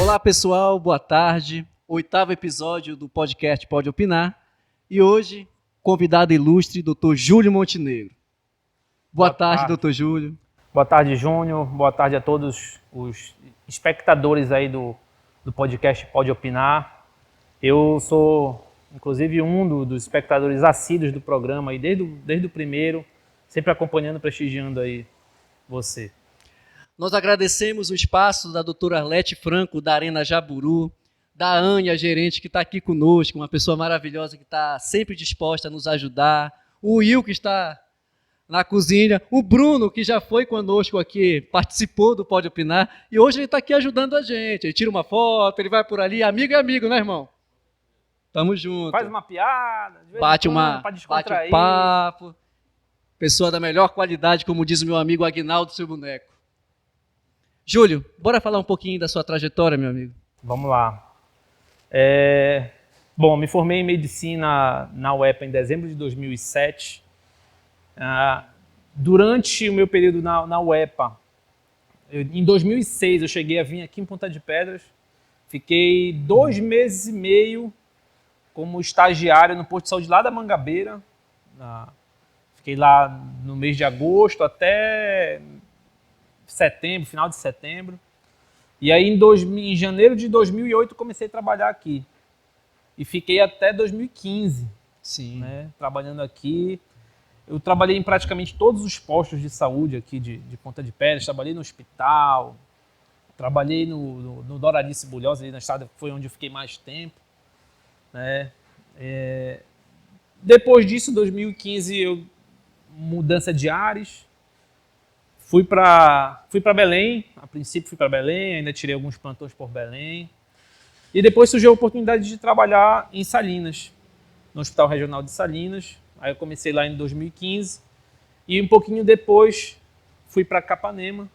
Olá pessoal, boa tarde. 8º episódio do podcast Pode Opinar. E hoje, convidado ilustre, Dr. Júlio Montenegro. Boa tarde, Dr. Júlio. Boa tarde, Júnior. Boa tarde a todos os espectadores aí do podcast Pode Opinar. Eu sou, inclusive, dos espectadores assíduos do programa, aí desde o primeiro, sempre acompanhando, prestigiando aí você. Nós agradecemos o espaço da doutora Arlete Franco, da Arena Jaburu, da Ania, gerente, que está aqui conosco, uma pessoa maravilhosa que está sempre disposta a nos ajudar, o Will, que está na cozinha, o Bruno, que já foi conosco aqui, participou do Pode Opinar, e hoje ele está aqui ajudando a gente. Ele tira uma foto, ele vai por ali, amigo é amigo, né, irmão? Tamo junto. Faz uma piada, bate um papo. Pessoa da melhor qualidade, como diz o meu amigo Aguinaldo, seu boneco. Júlio, bora falar um pouquinho da sua trajetória, meu amigo? Vamos lá. Bom, me formei em medicina na UEPA em dezembro de 2007. Durante o meu período na UEPA, em 2006 eu cheguei a vir aqui em Ponta de Pedras. Fiquei 2 meses e meio como estagiário no posto de saúde lá da Mangabeira. Fiquei lá no mês de agosto até setembro, final de setembro. E aí em janeiro de 2008 comecei a trabalhar aqui. E fiquei até 2015, Sim. Né, trabalhando aqui. Eu trabalhei em praticamente todos os postos de saúde aqui de Ponta de Pedras. Trabalhei no hospital, trabalhei no Doralice Bulhosa, ali na estrada, foi onde eu fiquei mais tempo. Né. Depois disso, 2015, mudança de ares. Fui para Belém, a princípio fui para Belém, ainda tirei alguns plantões por Belém. E depois surgiu a oportunidade de trabalhar em Salinas, no Hospital Regional de Salinas. Aí eu comecei lá em 2015 e um pouquinho depois fui para Capanema.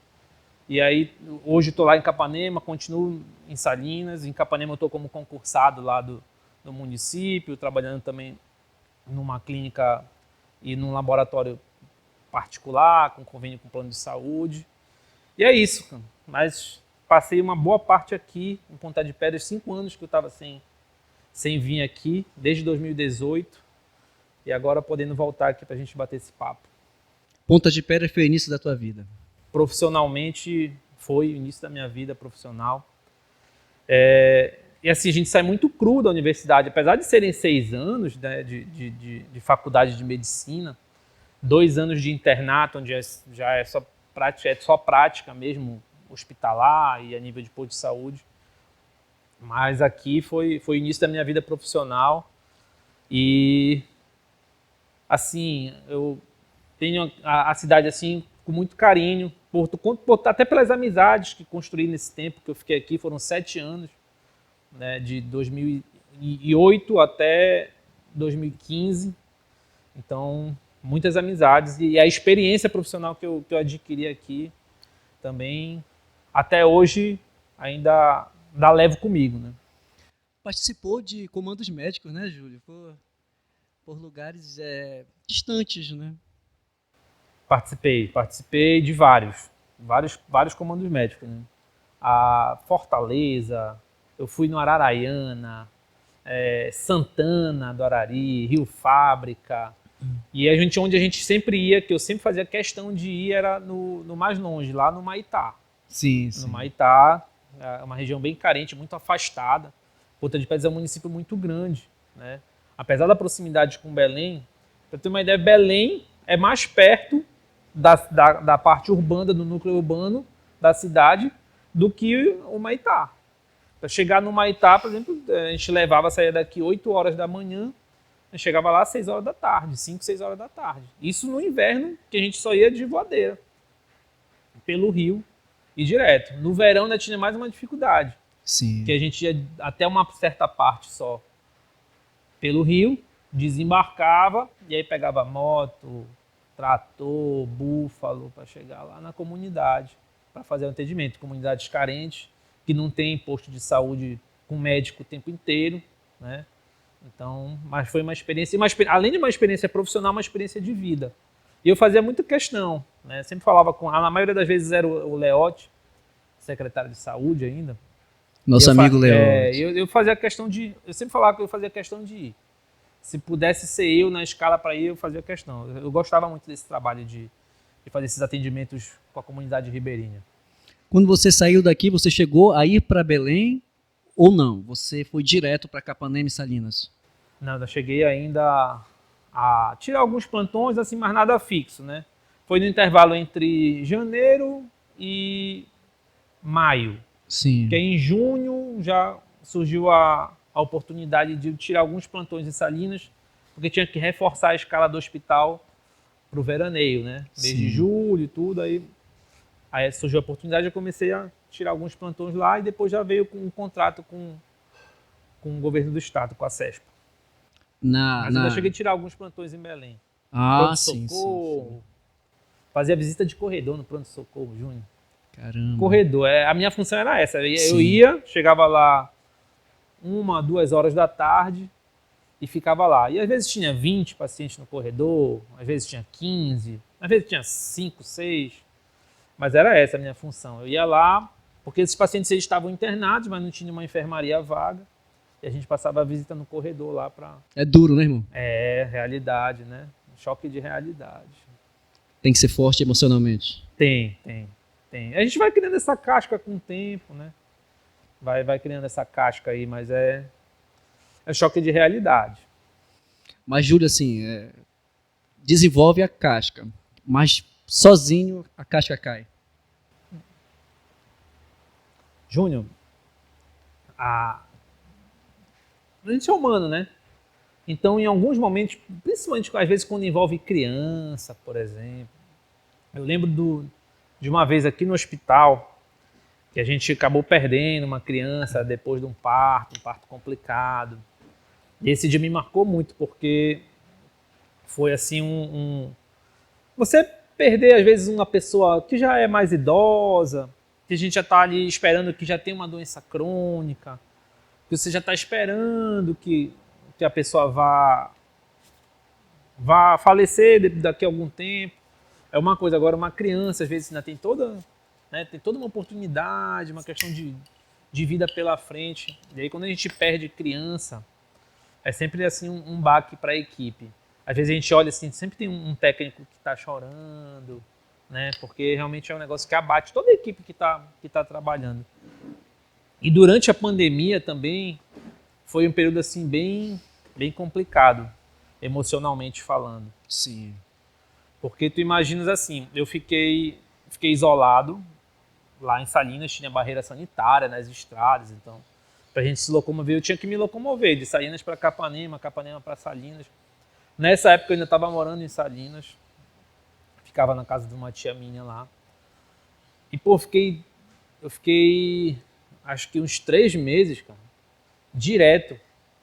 E aí hoje estou lá em Capanema, continuo em Salinas. Em Capanema eu estou como concursado lá do município, trabalhando também numa clínica e num laboratório particular, com convênio com plano de saúde. E é isso, cara. Mas passei uma boa parte aqui em Ponta de Pedras, 5 anos que eu estava sem vir aqui, desde 2018, e agora podendo voltar aqui para a gente bater esse papo. Ponta de Pedra foi o início da tua vida? Profissionalmente, foi o início da minha vida profissional. E assim, a gente sai muito cru da universidade, apesar de serem 6 anos, né, de faculdade de medicina, 2 anos de internato, onde já é só prática mesmo, hospitalar e a nível de posto de saúde. Mas aqui foi o início da minha vida profissional e, assim, eu tenho a cidade assim com muito carinho, até pelas amizades que construí nesse tempo que eu fiquei aqui, foram 7 anos, né, de 2008 até 2015, então muitas amizades e a experiência profissional que eu adquiri aqui também, até hoje, ainda levo comigo, né? Participou de comandos médicos, né, Júlio? Por lugares distantes, né? Participei de vários comandos médicos, né? A Fortaleza, eu fui no Araraiana, Santana do Arari, Rio Fábrica. E onde a gente sempre ia, que eu sempre fazia questão de ir, era no mais longe, lá no Maitá. Sim. No Maitá, é uma região bem carente, muito afastada. Ponta de Pedras é um município muito grande, né? Apesar da proximidade com Belém, para ter uma ideia, Belém é mais perto da parte urbana, do núcleo urbano da cidade, do que o Maitá. Para chegar no Maitá, por exemplo, a gente saía daqui 8 horas da manhã, a gente chegava lá às 6 horas da tarde, 5, 6 horas da tarde. Isso no inverno, que a gente só ia de voadeira, pelo rio e direto. No verão ainda tinha mais uma dificuldade. Sim. Que a gente ia até uma certa parte só pelo rio, desembarcava e aí pegava moto, trator, búfalo para chegar lá na comunidade para fazer o atendimento. Comunidades carentes, que não tem posto de saúde com médico o tempo inteiro, né? Então, mas foi uma experiência, além de uma experiência profissional, uma experiência de vida. E eu fazia muita questão, né? Sempre falava na maioria das vezes era o Leote, secretário de saúde ainda. Nosso amigo Leote. Eu fazia questão eu sempre falava que eu fazia questão de ir. Se pudesse ser eu na escala para ir, eu fazia questão. Eu gostava muito desse trabalho de fazer esses atendimentos com a comunidade ribeirinha. Quando você saiu daqui, você chegou a ir para Belém ou não? Você foi direto para Capanema e Salinas? Não, eu cheguei ainda a tirar alguns plantões, assim, mas nada fixo, né? Foi no intervalo entre janeiro e maio. Sim. Que em junho já surgiu a oportunidade de tirar alguns plantões em Salinas, porque tinha que reforçar a escala do hospital para o veraneio, né? Mês de julho e tudo, aí surgiu a oportunidade, eu comecei a tirar alguns plantões lá e depois já veio com um contrato com o governo do estado, com a CESP. Mas ainda cheguei a tirar alguns plantões em Belém. Pronto-socorro. Fazia visita de corredor no pronto-socorro, Júnior. Caramba. Corredor. A minha função era essa. Eu ia, chegava lá 1, 2 horas da tarde e ficava lá. E às vezes tinha 20 pacientes no corredor, às vezes tinha 15, às vezes tinha 5, 6. Mas era essa a minha função. Eu ia lá, porque esses pacientes eles estavam internados, mas não tinha uma enfermaria vaga. E a gente passava a visita no corredor lá para... É duro, né, irmão? Realidade, né? Um choque de realidade. Tem que ser forte emocionalmente. Tem. A gente vai criando essa casca com o tempo, né? Vai criando essa casca aí, mas é choque de realidade. Mas, Júlio, assim, desenvolve a casca, mas sozinho a casca cai. Júnior, a gente é humano, né? Então, em alguns momentos, principalmente às vezes quando envolve criança, por exemplo, eu lembro de uma vez aqui no hospital, que a gente acabou perdendo uma criança depois de um parto complicado. E esse dia me marcou muito, porque foi assim Você perder, às vezes, uma pessoa que já é mais idosa, que a gente já está ali esperando que já tem uma doença crônica, que você já está esperando que a pessoa vá falecer daqui a algum tempo. É uma coisa. Agora, uma criança, às vezes, ainda tem toda né? Tem toda uma oportunidade, uma questão de vida pela frente. E aí quando a gente perde criança, é sempre assim um baque para a equipe. Às vezes a gente olha assim, sempre tem um técnico que está chorando, né? Porque realmente é um negócio que abate toda a equipe que tá trabalhando. E durante a pandemia também foi um período assim bem complicado, emocionalmente falando. Sim. Porque tu imaginas assim, eu fiquei isolado lá em Salinas, tinha barreira sanitária nas estradas, então pra gente se locomover, eu tinha que me locomover de Salinas para Capanema para Salinas. Nessa época eu ainda estava morando em Salinas, ficava na casa de uma tia minha lá. E pô, eu fiquei acho que uns 3 meses, cara, direto,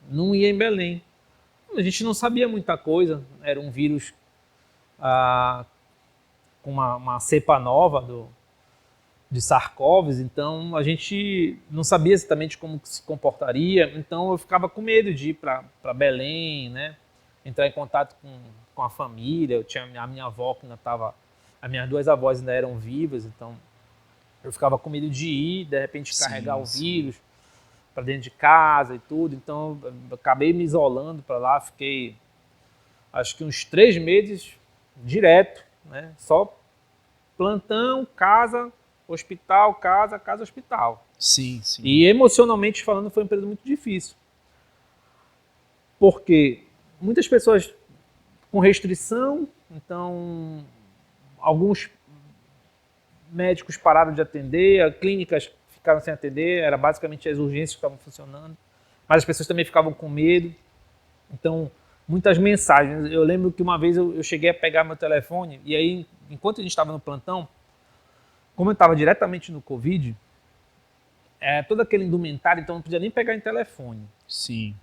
não ia em Belém. A gente não sabia muita coisa, era um vírus com uma cepa nova de SARS-CoV, então a gente não sabia exatamente como se comportaria, então eu ficava com medo de ir para Belém, né? Entrar em contato com a família. Eu tinha a minha avó que ainda estava, as minhas 2 avós ainda eram vivas, então eu ficava com medo de ir, de repente carregar o vírus para dentro de casa e tudo, então eu acabei me isolando para lá, fiquei acho que uns 3 meses direto, né? Só plantão, casa, hospital, casa, hospital. Sim, sim. E emocionalmente falando foi um período muito difícil. Porque muitas pessoas com restrição, então alguns médicos pararam de atender, clínicas ficaram sem atender, era basicamente as urgências que estavam funcionando, mas as pessoas também ficavam com medo. Então, muitas mensagens. Eu lembro que uma vez eu cheguei a pegar meu telefone e aí, enquanto a gente estava no plantão, como eu estava diretamente no Covid, todo aquele indumentário, então não podia nem pegar em telefone. Sim.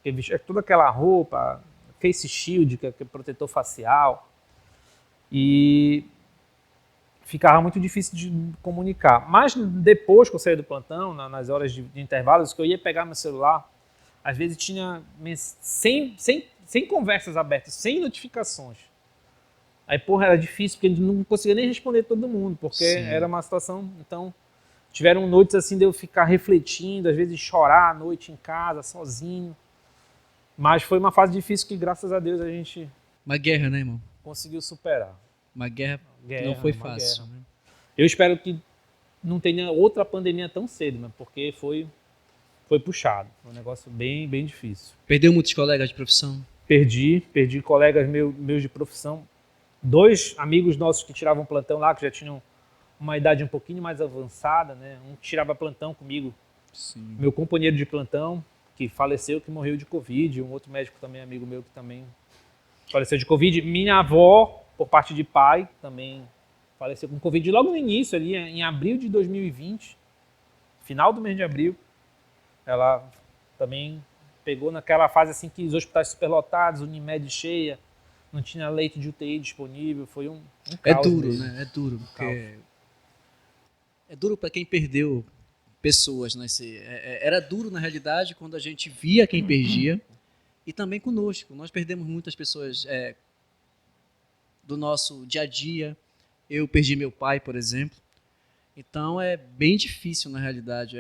Porque toda aquela roupa, face shield, que é protetor facial, e ficava muito difícil de comunicar. Mas depois que eu saí do plantão, nas horas de intervalos, que eu ia pegar meu celular, às vezes tinha 100 conversas abertas, 100 notificações. Aí, porra, era difícil, porque a gente não conseguia nem responder todo mundo, porque era uma situação. Então, tiveram noites assim de eu ficar refletindo, às vezes chorar à noite em casa, sozinho. Mas foi uma fase difícil que, graças a Deus, a gente Uma guerra, né, irmão? conseguiu superar. Uma guerra não foi fácil. Guerra. Né? Eu espero que não tenha outra pandemia tão cedo, né? Porque foi puxado. Foi um negócio bem difícil. Perdeu muitos colegas de profissão? Perdi colegas meus de profissão. 2 amigos nossos que tiravam plantão lá, que já tinham uma idade um pouquinho mais avançada, né? Um que tirava plantão comigo, Sim. meu companheiro de plantão, que faleceu, que morreu de Covid. Um outro médico também, amigo meu, que também faleceu de Covid. Minha avó, por parte de pai, também faleceu com Covid logo no início, ali em abril de 2020, final do mês de abril. Ela também pegou naquela fase assim que os hospitais superlotados, Unimed cheia, não tinha leito de UTI disponível, foi um caos. É duro, mesmo. né? É duro, porque é duro para quem perdeu pessoas, né? Era duro na realidade quando a gente via quem perdia e também conosco. Nós perdemos muitas pessoas do nosso dia a dia. Eu perdi meu pai, por exemplo. Então é bem difícil na realidade.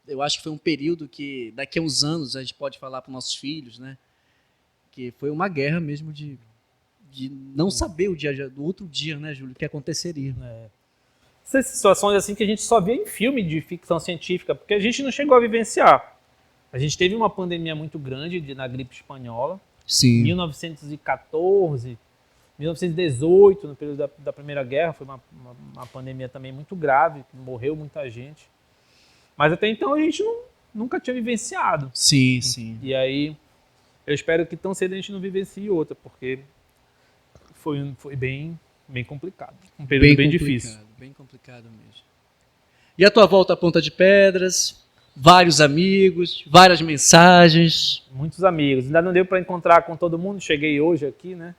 Eu acho que foi um período que daqui a uns anos a gente pode falar para os nossos filhos, né? Que foi uma guerra mesmo de não saber o dia do outro dia, né, Júlio, o que aconteceria. Essas situações assim que a gente só vê em filme de ficção científica, porque a gente não chegou a vivenciar. A gente teve uma pandemia muito grande na gripe espanhola. Sim. 1914, 1918, no período da Primeira Guerra, foi uma pandemia também muito grave, que morreu muita gente. Mas até então a gente nunca tinha vivenciado. Sim, sim. E aí eu espero que tão cedo a gente não vivencie outra, porque foi bem complicado. Um período bem difícil. Bem complicado mesmo. E a tua volta à Ponta de Pedras? Vários amigos, várias mensagens. Muitos amigos. Ainda não deu para encontrar com todo mundo. Cheguei hoje aqui, né?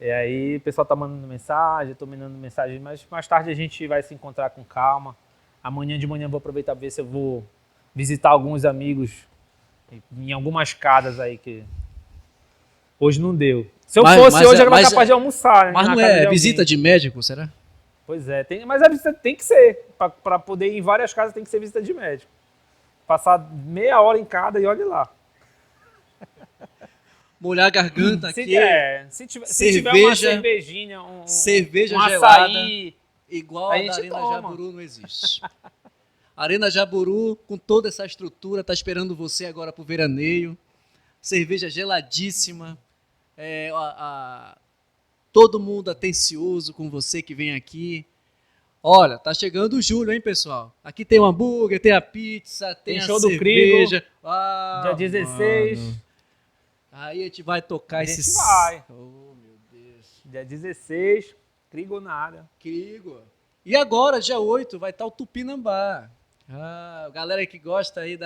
E aí o pessoal tá mandando mensagem, eu tô mandando mensagem, mas mais tarde a gente vai se encontrar com calma. Amanhã de manhã eu vou aproveitar para ver se eu vou visitar alguns amigos em algumas casas aí que hoje não deu. Se eu fosse hoje, eu era capaz de almoçar. Mas não é visita de médico, será? Pois é, mas a visita tem que ser. Para poder ir em várias casas tem que ser visita de médico. Passar meia hora em cada e olhe lá. Molhar a garganta aqui. Se tiver uma cervejinha, cerveja um gelada, açaí, igual a da Arena Jaburu não existe. A Arena Jaburu, com toda essa estrutura, tá esperando você agora pro veraneio. Cerveja geladíssima. Todo mundo atencioso com você que vem aqui. Olha, tá chegando o julho, hein, pessoal? Aqui tem o hambúrguer, tem a pizza, tem a show cerveja. Do Crigo, dia 16. Mano. Aí a gente vai tocar esse... A gente vai. Oh, meu Deus. Dia 16, Crigo na área. Crigo. E agora, dia 8, vai estar o Tupinambá. Galera que gosta aí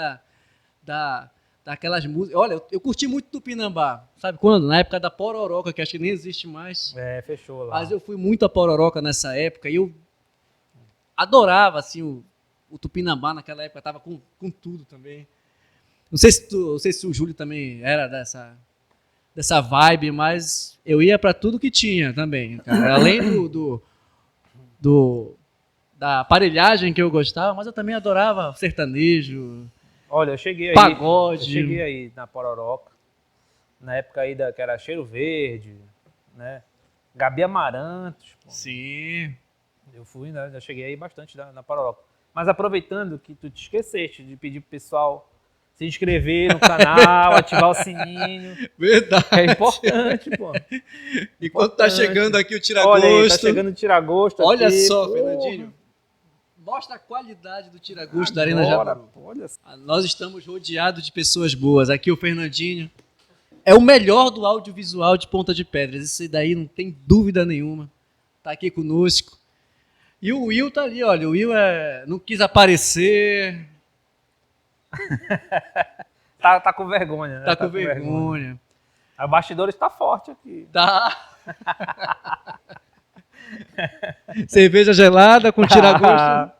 daquelas músicas. Olha, eu curti muito Tupinambá. Sabe quando? Na época da Pororoca, que acho que nem existe mais. Fechou lá. Mas eu fui muito a Pororoca nessa época e eu adorava, assim, o Tupinambá naquela época. Tava com tudo também. Não sei se o Júlio também era dessa vibe, mas eu ia para tudo que tinha também, cara. Além da aparelhagem que eu gostava, mas eu também adorava sertanejo. Olha, eu cheguei aí. Pagode. Eu cheguei aí na Pororoca, na época aí que era Cheiro Verde, né? Gabi Amarantos. Pô. Sim. Eu fui, né? Já cheguei aí bastante na Pororoca. Mas aproveitando que tu te esqueceste de pedir pro pessoal se inscrever no canal, ativar o sininho. Verdade. É importante, pô. Enquanto tá chegando aqui o tira-gosto. Olha aí, tá chegando o tira-gosto. Olha aqui, só, porra. Fernandinho. Mostra a qualidade do tira-gosto da Arena Jaburu. Olha. Nós estamos rodeados de pessoas boas. Aqui o Fernandinho é o melhor do audiovisual de Ponta de Pedras. Isso daí não tem dúvida nenhuma. Tá aqui conosco. E o Will tá ali, olha. O Will não quis aparecer. tá com vergonha, né? Tá com vergonha. A bastidores tá forte aqui. Tá. Cerveja gelada com tira-gosto.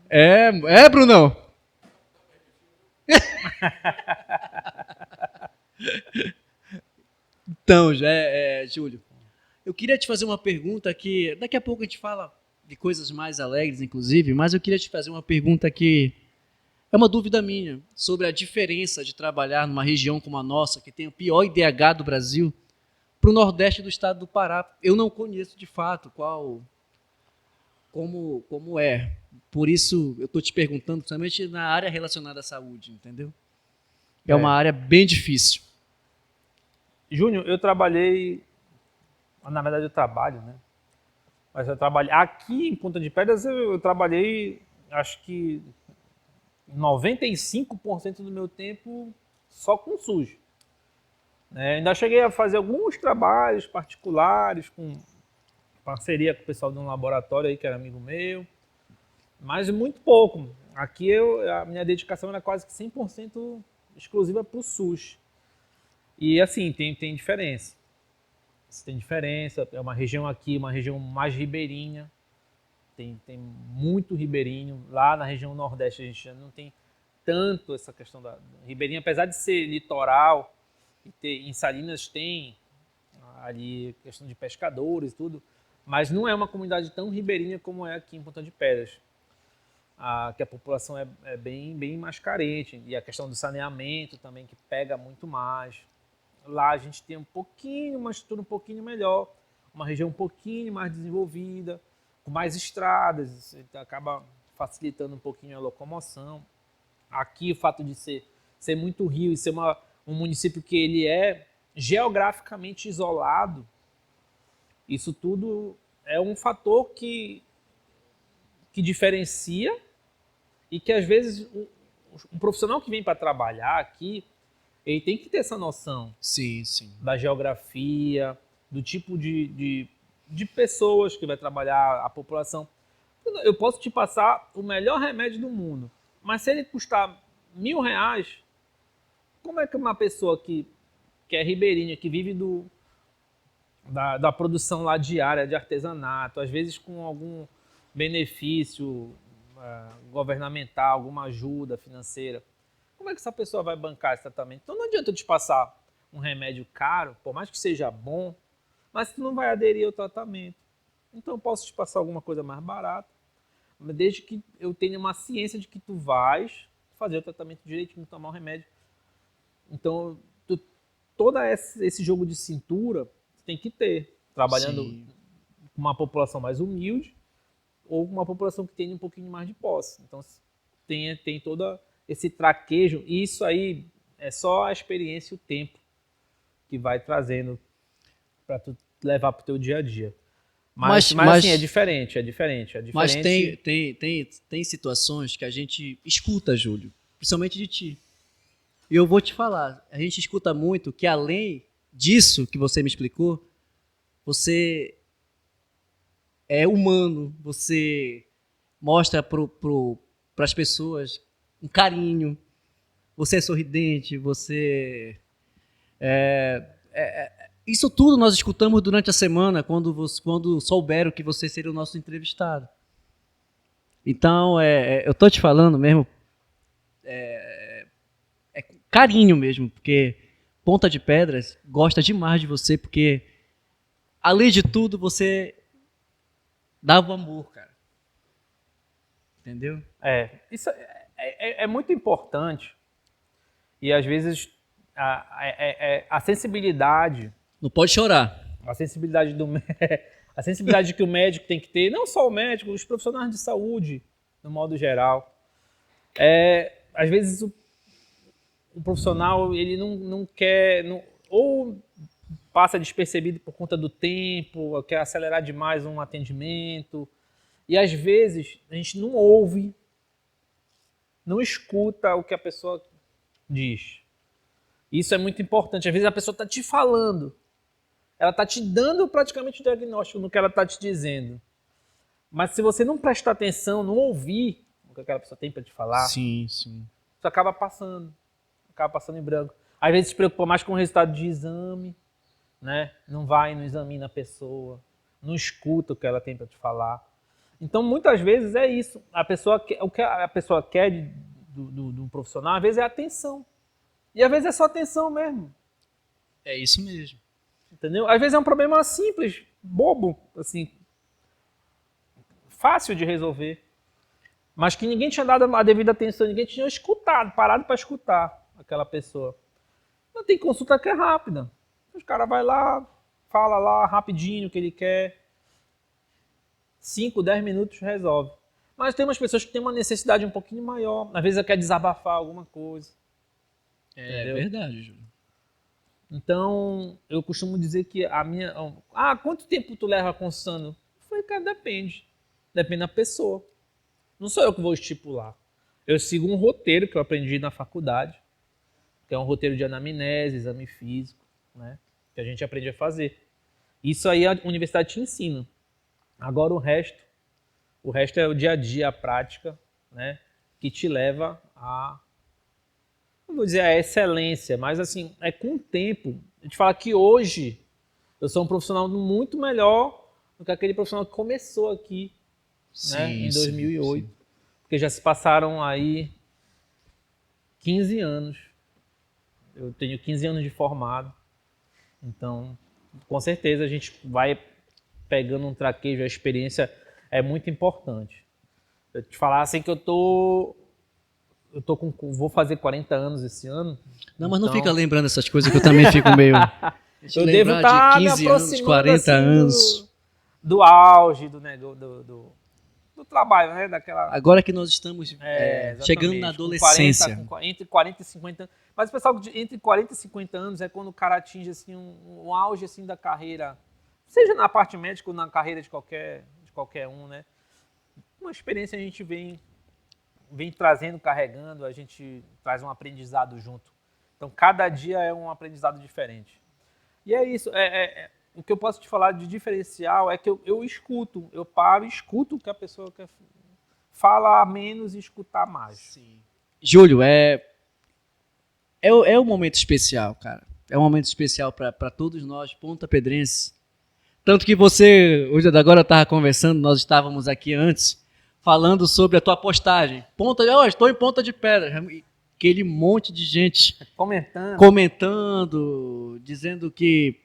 É, Brunão? Então, Júlio, eu queria te fazer uma pergunta que daqui a pouco a gente fala de coisas mais alegres, inclusive, mas eu queria te fazer uma pergunta que é uma dúvida minha sobre a diferença de trabalhar numa região como a nossa, que tem o pior IDH do Brasil, para o Nordeste do estado do Pará. Eu não conheço de fato como é. Por isso eu estou te perguntando, principalmente na área relacionada à saúde, entendeu? É uma área bem difícil. Júnior, eu trabalhei, na verdade eu trabalho, né? Mas eu trabalhei, aqui em Ponta de Pedras eu trabalhei, acho que 95% do meu tempo só com SUS. Ainda cheguei a fazer alguns trabalhos particulares, com parceria com o pessoal de um laboratório aí que era amigo meu, mas muito pouco. Aqui a minha dedicação era quase que 100% exclusiva para o SUS. E assim, tem diferença. Tem diferença, é uma região aqui, uma região mais ribeirinha, tem muito ribeirinho. Lá na região Nordeste a gente não tem tanto essa questão da ribeirinha, apesar de ser litoral, em Salinas tem ali questão de pescadores e tudo, mas não é uma comunidade tão ribeirinha como é aqui em Ponta de Pedras, que a população é bem mais carente, e a questão do saneamento também, que pega muito mais. Lá a gente tem uma estrutura um pouquinho melhor, uma região um pouquinho mais desenvolvida, com mais estradas, então acaba facilitando um pouquinho a locomoção. Aqui o fato de ser muito rio e ser um município que ele é geograficamente isolado, isso tudo é um fator que diferencia e que às vezes um profissional que vem para trabalhar aqui, ele tem que ter essa noção. Sim. Da geografia, do tipo de pessoas que vai trabalhar, a população. Eu posso te passar o melhor remédio do mundo, mas se ele custar R$1.000, como é que uma pessoa que é ribeirinha, que vive da produção lá diária de artesanato, às vezes com algum benefício governamental, alguma ajuda financeira, como é que essa pessoa vai bancar esse tratamento? Então não adianta eu te passar um remédio caro, por mais que seja bom, mas tu não vai aderir ao tratamento. Então eu posso te passar alguma coisa mais barata, mas desde que eu tenha uma ciência de que tu vais fazer o tratamento direitinho, tomar o remédio. Então, todo esse jogo de cintura tu tem que ter, trabalhando Sim. com uma população mais humilde ou com uma população que tem um pouquinho mais de posse. Então, tem todo esse traquejo, e isso aí é só a experiência e o tempo que vai trazendo para tu levar para o teu dia a dia. Mas assim, é diferente. Mas tem situações que a gente escuta, Júlio, principalmente de ti. E eu vou te falar, a gente escuta muito que além disso que você me explicou, você é humano, você mostra para as pessoas um carinho, você é sorridente, você... Isso tudo nós escutamos durante a semana, quando souberam que você seria o nosso entrevistado. Então, eu tô te falando mesmo, com carinho mesmo, porque Ponta de Pedras gosta demais de você, porque, além de tudo, você dava amor, cara. Entendeu? Isso é muito importante, e às vezes a sensibilidade, Não pode chorar. a sensibilidade a sensibilidade que o médico tem que ter, não só o médico, os profissionais de saúde, no modo geral. Às vezes o profissional ele não quer, ou passa despercebido por conta do tempo, quer acelerar demais um atendimento, e às vezes a gente não ouve, não escuta o que a pessoa diz. Isso é muito importante. Às vezes a pessoa está te falando, ela está te dando praticamente o diagnóstico no que ela está te dizendo. Mas se você não prestar atenção, não ouvir o que aquela pessoa tem para te falar, Sim. isso acaba passando em branco. Às vezes se preocupa mais com o resultado de exame, né? Não examina a pessoa, não escuta o que ela tem para te falar. Então, muitas vezes é isso. O que a pessoa quer do profissional, às vezes é atenção. E às vezes é só atenção mesmo. É isso mesmo. Entendeu? Às vezes é um problema simples, bobo, assim, fácil de resolver. Mas que ninguém tinha dado a devida atenção, ninguém tinha escutado, parado para escutar aquela pessoa. Não tem consulta que é rápida. Os caras vai lá, fala lá rapidinho o que ele quer. 5, 10 minutos resolve. Mas tem umas pessoas que têm uma necessidade um pouquinho maior. Às vezes ela quer desabafar alguma coisa. É verdade, Júlio. Então, eu costumo dizer que a minha... quanto tempo tu leva consultando? Eu falei, cara, depende. Depende da pessoa. Não sou eu que vou estipular. Eu sigo um roteiro que eu aprendi na faculdade, que é um roteiro de anamnese, exame físico, né? Que a gente aprende a fazer. Isso aí a universidade te ensina. Agora o resto é o dia a dia, a prática, né? Que te leva não vou dizer a excelência, mas assim, é com o tempo. A gente fala que hoje eu sou um profissional muito melhor do que aquele profissional que começou aqui, né, em 2008. Sim. Porque já se passaram aí 15 anos. Eu tenho 15 anos de formado. Então, com certeza a gente vai pegando um traquejo, a experiência é muito importante. Eu te falar assim que vou fazer 40 anos esse ano. Não, mas não fica lembrando essas coisas que eu também fico meio... Eu devo estar me aproximando 40 assim, anos. Do auge do trabalho, né? Agora que nós estamos chegando na adolescência. Entre 40 e 50 anos. Mas o pessoal, entre 40 e 50 anos é quando o cara atinge assim, um auge assim, da carreira, seja na parte médica ou na carreira de qualquer um, né? Uma experiência a gente vem trazendo, carregando, a gente traz um aprendizado junto. Então, cada dia é um aprendizado diferente. E é isso. O que eu posso te falar de diferencial é que eu escuto, eu paro e escuto o que a pessoa quer falar menos e escutar mais. Sim. Júlio, é um momento especial, cara. É um momento especial para todos nós, Ponta Pedrense. Tanto que você, hoje agora eu estava conversando, nós estávamos aqui antes, falando sobre a tua postagem. Estou em Ponta de Pedra. Aquele monte de gente comentando, dizendo que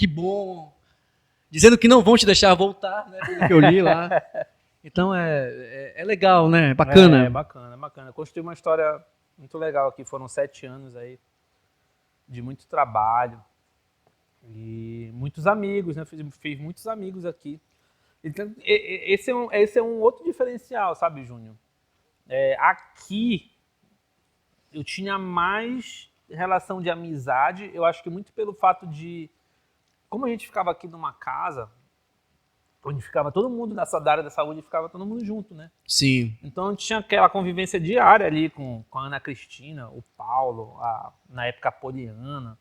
bom, dizendo que não vão te deixar voltar, né? Pelo que eu li lá. Então é legal, né? Bacana. É bacana, bacana. Construí uma história muito legal aqui. Foram 7 anos aí de muito trabalho e muitos amigos, né? Fiz muitos amigos aqui. Então, esse é um outro diferencial, sabe, Júnior? Aqui eu tinha mais relação de amizade, eu acho que muito pelo fato de, como a gente ficava aqui numa casa, onde ficava todo mundo da área da saúde, ficava todo mundo junto, né? Sim. Então tinha aquela convivência diária ali com a Ana Cristina, o Paulo, na época a Poliana,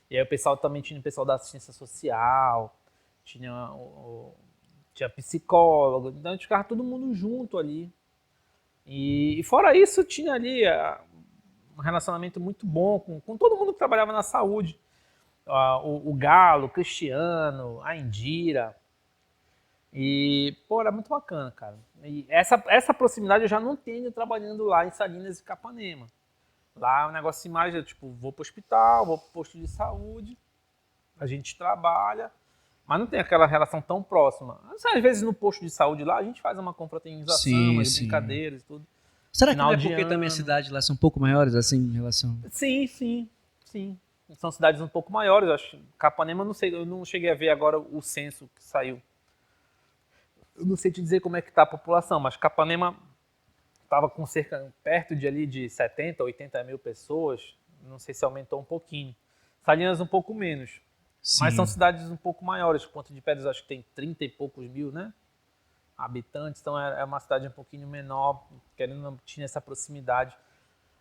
e aí o pessoal também tinha o pessoal da assistência social, tinha psicólogo, então a gente ficava todo mundo junto ali. E fora isso, tinha ali um relacionamento muito bom com todo mundo que trabalhava na saúde. O Galo, o Cristiano, a Indira. E, pô, era muito bacana, cara. E essa proximidade eu já não tenho trabalhando lá em Salinas e Capanema. Lá é um negócio mais, tipo, vou pro hospital, vou pro posto de saúde, a gente trabalha, mas não tem aquela relação tão próxima. Às vezes no posto de saúde lá a gente faz uma confraternização, umas brincadeiras e tudo. Será que não é porque também a cidade lá são um pouco maiores, assim, em relação... Sim. São cidades um pouco maiores, eu acho. Capanema, eu não sei, eu não cheguei a ver agora o censo que saiu. Eu não sei te dizer como é que está a população, mas Capanema estava com perto de 70, 80 mil pessoas, não sei se aumentou um pouquinho. Salinas um pouco menos, Sim. mas são cidades um pouco maiores. Ponta de Pedras acho que tem 30 e poucos mil, né, habitantes, então é uma cidade um pouquinho menor, não tinha essa proximidade.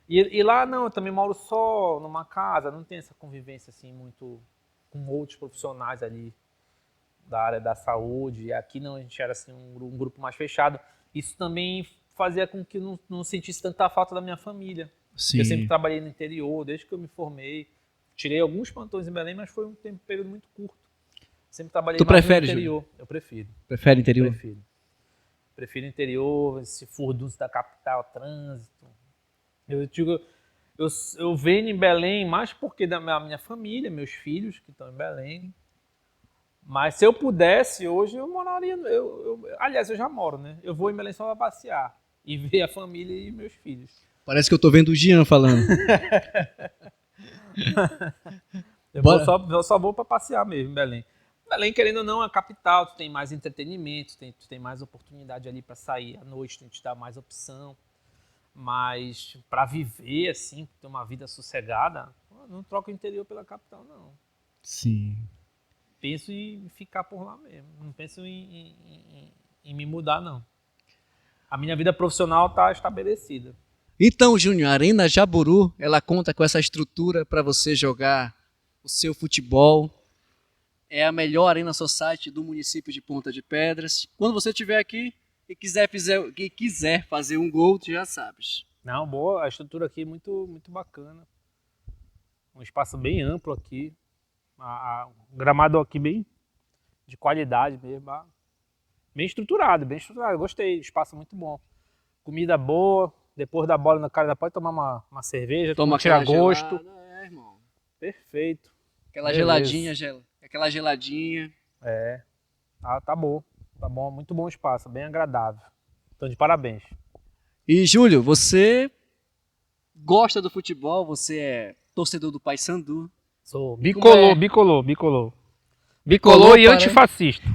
E lá não, eu também moro só numa casa, não tem essa convivência assim muito com outros profissionais ali da área da saúde. E aqui não, a gente era assim um grupo mais fechado. Isso também fazia com que eu não sentisse tanta falta da minha família. Sim. Eu sempre trabalhei no interior, desde que eu me formei. Tirei alguns plantões em Belém, mas foi um período muito curto. Sempre trabalhei mais no interior. Júlio? Eu prefiro. Prefere interior? Prefiro interior, esse furdunço da capital, trânsito. Eu venho em Belém mais porque da minha família, meus filhos que estão em Belém. Mas se eu pudesse, hoje eu moraria... aliás, eu já moro, né? Eu vou em Belém só para passear e ver a família e meus filhos. Parece que eu tô vendo o Jean falando. Eu só vou para passear mesmo em Belém. Belém, querendo ou não, a capital, tu tem mais entretenimento, tu tem mais oportunidade ali para sair à noite, tu te dá mais opção. Mas para viver assim, ter uma vida sossegada, não troco o interior pela capital, não. Sim. Penso em ficar por lá mesmo. Não penso em me mudar, não. A minha vida profissional está estabelecida. Então, Júnior, a Arena Jaburu, ela conta com essa estrutura para você jogar o seu futebol. É a melhor Arena Society do município de Ponta de Pedras. Quando você estiver aqui e quiser fazer um gol, tu já sabes. Não, boa. A estrutura aqui é muito, muito bacana. Um espaço bem amplo aqui. Um gramado aqui bem de qualidade mesmo. Bem estruturado, bem estruturado. Eu gostei. Espaço muito bom. Comida boa. Depois da bola na cara, pode tomar uma cerveja, tirar gosto. Gelada, irmão. Perfeito. Aquela geladinha. Tá bom. Tá bom. Muito bom espaço. Bem agradável. Então, de parabéns. E, Júlio, você gosta do futebol? Você é torcedor do Paysandu? Sou bicolor e antifascista.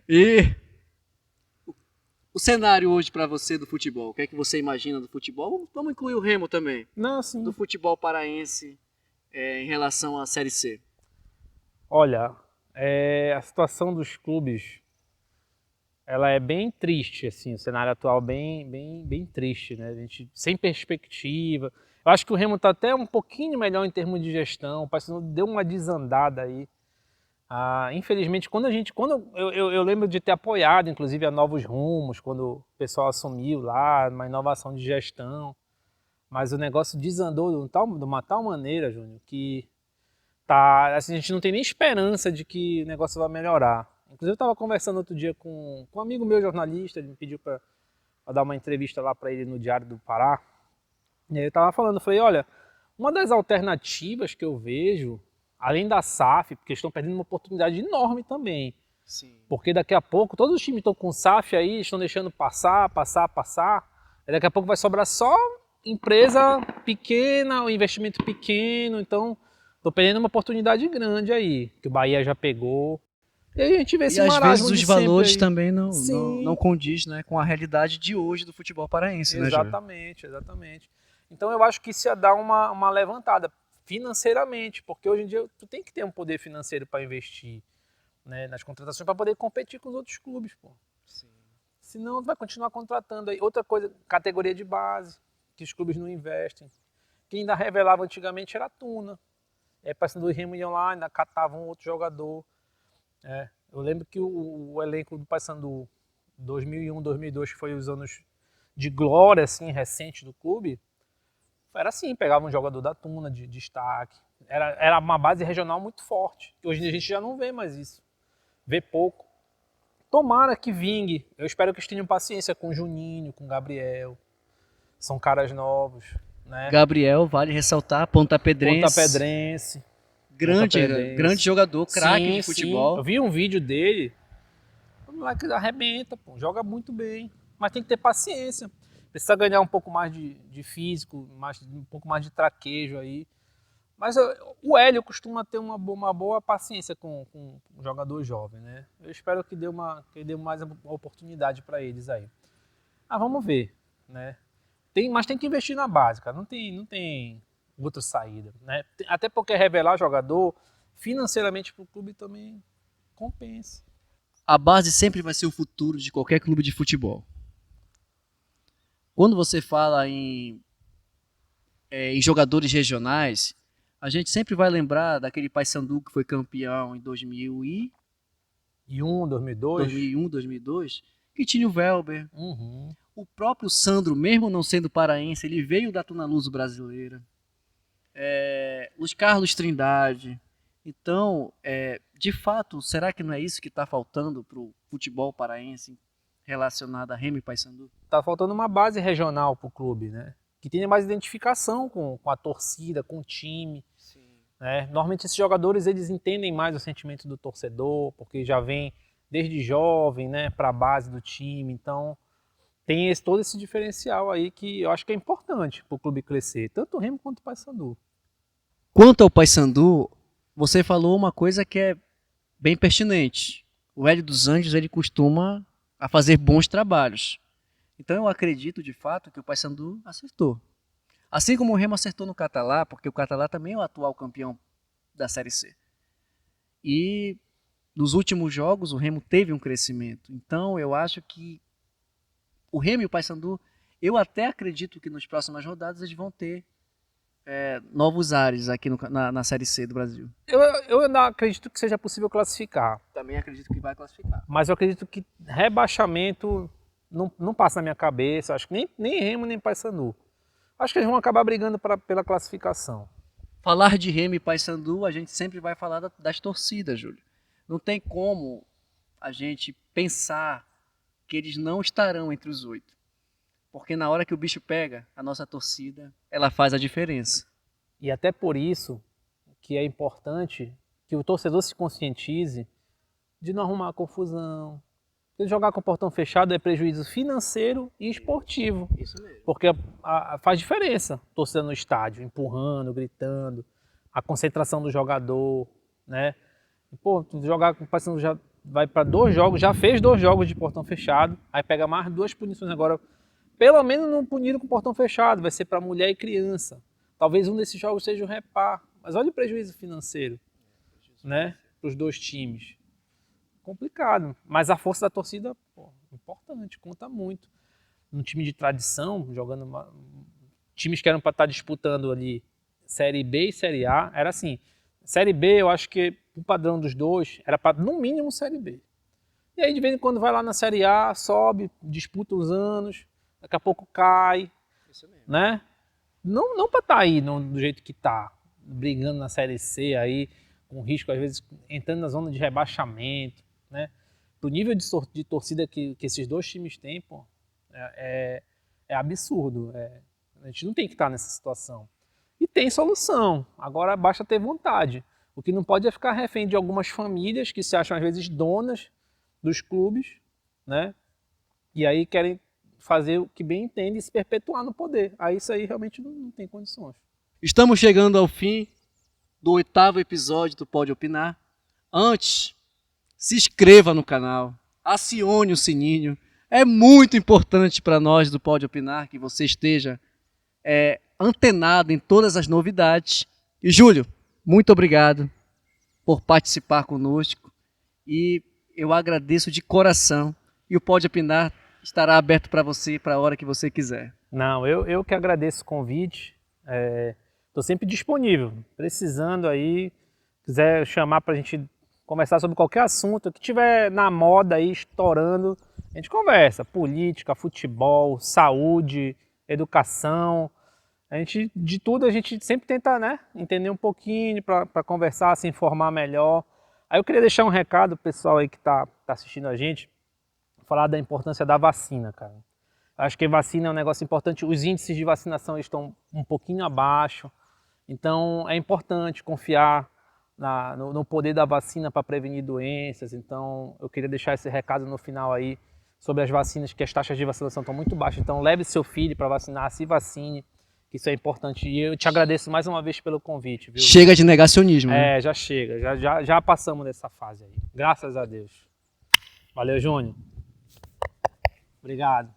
E o cenário hoje para você do futebol, o que é que você imagina do futebol? Vamos incluir o Remo também. Não, sim. Do futebol paraense em relação à Série C. Olha, a situação dos clubes, ela é bem triste, assim, o cenário atual bem triste, né? A gente sem perspectiva. Eu acho que o Remo está até um pouquinho melhor em termos de gestão, o Paysandu deu uma desandada aí. Infelizmente, eu lembro de ter apoiado, inclusive, a Novos Rumos, quando o pessoal assumiu lá, uma inovação de gestão, mas o negócio desandou de uma tal maneira, Júnior, que assim, a gente não tem nem esperança de que o negócio vai melhorar. Inclusive, eu estava conversando outro dia com um amigo meu, jornalista, ele me pediu para dar uma entrevista lá para ele no Diário do Pará. E aí eu estava falando, eu falei, olha, uma das alternativas que eu vejo Além da SAF, porque estão perdendo uma oportunidade enorme também. Sim. Porque daqui a pouco, todos os times estão com SAF aí, estão deixando passar. E daqui a pouco vai sobrar só empresa pequena, o investimento pequeno. Então, estão perdendo uma oportunidade grande aí, que o Bahia já pegou. E aí a gente vê esse E às vezes marasmo os de sempre valores aí. também não Sim. condiz, né, com a realidade de hoje do futebol paraense, né, Júlio? Exatamente. Então eu acho que isso ia dar uma levantada financeiramente, porque hoje em dia tu tem que ter um poder financeiro para investir, né, nas contratações para poder competir com os outros clubes, pô. Sim. Senão tu vai continuar contratando aí. Outra coisa, categoria de base, que os clubes não investem. Quem ainda revelava antigamente era a Tuna. Passando do Remo iam lá, ainda catavam um outro jogador. Eu lembro que o elenco do Paysandu 2001, 2002, que foi os anos de glória assim, recente do clube, era assim, pegava um jogador da Tuna de destaque. Era uma base regional muito forte, que hoje em dia a gente já não vê mais isso. Vê pouco. Tomara que vingue. Eu espero que eles tenham paciência com o Juninho, com o Gabriel. São caras novos, né? Gabriel, vale ressaltar, Ponta Pedrense. grande jogador, craque de futebol. Eu vi um vídeo dele, o moleque arrebenta, pô, joga muito bem, mas tem que ter paciência. Precisa ganhar um pouco mais de físico, um pouco mais de traquejo aí. Mas o Hélio costuma ter uma boa paciência com um jogador jovem, né? Eu espero que dê mais uma oportunidade para eles aí. Vamos ver, né? Mas tem que investir na básica, não tem outra saída, né? Até porque revelar jogador financeiramente para o clube também compensa. A base sempre vai ser o futuro de qualquer clube de futebol. Quando você fala em jogadores regionais, a gente sempre vai lembrar daquele Paysandu que foi campeão em 2001, 2002, que tinha o Welber. Uhum. O próprio Sandro, mesmo não sendo paraense, ele veio da Tuna Luso brasileira. Os Carlos Trindade. Então, de fato, será que não é isso que está faltando para o futebol paraense relacionado a Remo e Paysandu? Tá faltando uma base regional para o clube, né? Que tenha mais identificação com a torcida, com o time. Sim. Né? Normalmente esses jogadores eles entendem mais o sentimento do torcedor, porque já vem desde jovem, né, para a base do time. Então tem todo esse diferencial aí que eu acho que é importante para o clube crescer, tanto o Remo quanto o Paysandu. Quanto ao Paysandu, você falou uma coisa que é bem pertinente. O Hélio dos Anjos ele costuma a fazer bons trabalhos. Então eu acredito de fato que o Paysandu acertou. Assim como o Remo acertou no Catalá, porque o Catalá também é o atual campeão da Série C. E nos últimos jogos o Remo teve um crescimento. Então eu acho que o Remo e o Paysandu, eu até acredito que nas próximas rodadas eles vão ter novos ares aqui na Série C do Brasil. Eu ainda acredito que seja possível classificar. Também acredito que vai classificar. Mas eu acredito que rebaixamento não passa na minha cabeça. Acho que nem Remo nem Paysandu. Acho que eles vão acabar brigando pela classificação. Falar de Remo e Paysandu, a gente sempre vai falar das torcidas, Júlio. Não tem como a gente pensar que eles não estarão entre os 8. Porque na hora que o bicho pega, a nossa torcida, ela faz a diferença. E até por isso que é importante que o torcedor se conscientize de não arrumar confusão. Porque jogar com o portão fechado é prejuízo financeiro e esportivo. Isso mesmo. Porque faz diferença torcida no estádio, empurrando, gritando, a concentração do jogador, né? Pô, jogar com o Paysandu já vai para 2 jogos, já fez 2 jogos de portão fechado, aí pega mais 2 punições agora. Pelo menos não puniram com portão fechado, vai ser para mulher e criança. Talvez um desses jogos seja o Repar. Mas olha o prejuízo financeiro, né? Para os 2 times. Complicado. Mas a força da torcida, pô, importante, conta muito. Um time de tradição, times que eram para estar disputando ali Série B e Série A, era assim. Série B, eu acho que o padrão dos 2 era para, no mínimo, Série B. E aí, de vez em quando, vai lá na Série A, sobe, disputa os anos, daqui a pouco cai. Isso mesmo. Né? Não para estar aí do jeito que está, brigando na Série C aí, com risco, às vezes, entrando na zona de rebaixamento, né? Pro nível de torcida que esses 2 times têm, pô, é absurdo. A gente não tem que estar nessa situação. E tem solução, agora basta ter vontade. O que não pode é ficar refém de algumas famílias que se acham às vezes donas dos clubes, né? E aí querem fazer o que bem entende e se perpetuar no poder. Aí isso aí realmente não tem condições. Estamos chegando ao fim do 8º episódio do Pode Opinar. Antes, se inscreva no canal, acione o sininho. É muito importante para nós do Pode Opinar que você esteja antenado em todas as novidades. E Júlio, muito obrigado por participar conosco e eu agradeço de coração. E o Pode Opinar estará aberto para você para a hora que você quiser. Não, eu que agradeço o convite. Estou sempre disponível, precisando aí, quiser chamar para a gente conversar sobre qualquer assunto que tiver na moda aí, estourando, a gente conversa. Política, futebol, saúde, educação. De tudo a gente sempre tenta, né, entender um pouquinho para conversar, se informar melhor. Aí eu queria deixar um recado pro pessoal aí que tá assistindo a gente, falar da importância da vacina, cara. Acho que vacina é um negócio importante, os índices de vacinação estão um pouquinho abaixo, então é importante confiar no poder da vacina para prevenir doenças. Então eu queria deixar esse recado no final aí sobre as vacinas, que as taxas de vacinação estão muito baixas, então leve seu filho para vacinar, se vacine. Isso é importante e eu te agradeço mais uma vez pelo convite, viu? Chega de negacionismo. Né? Já chega, já passamos dessa fase aí, graças a Deus. Valeu, Júnior. Obrigado.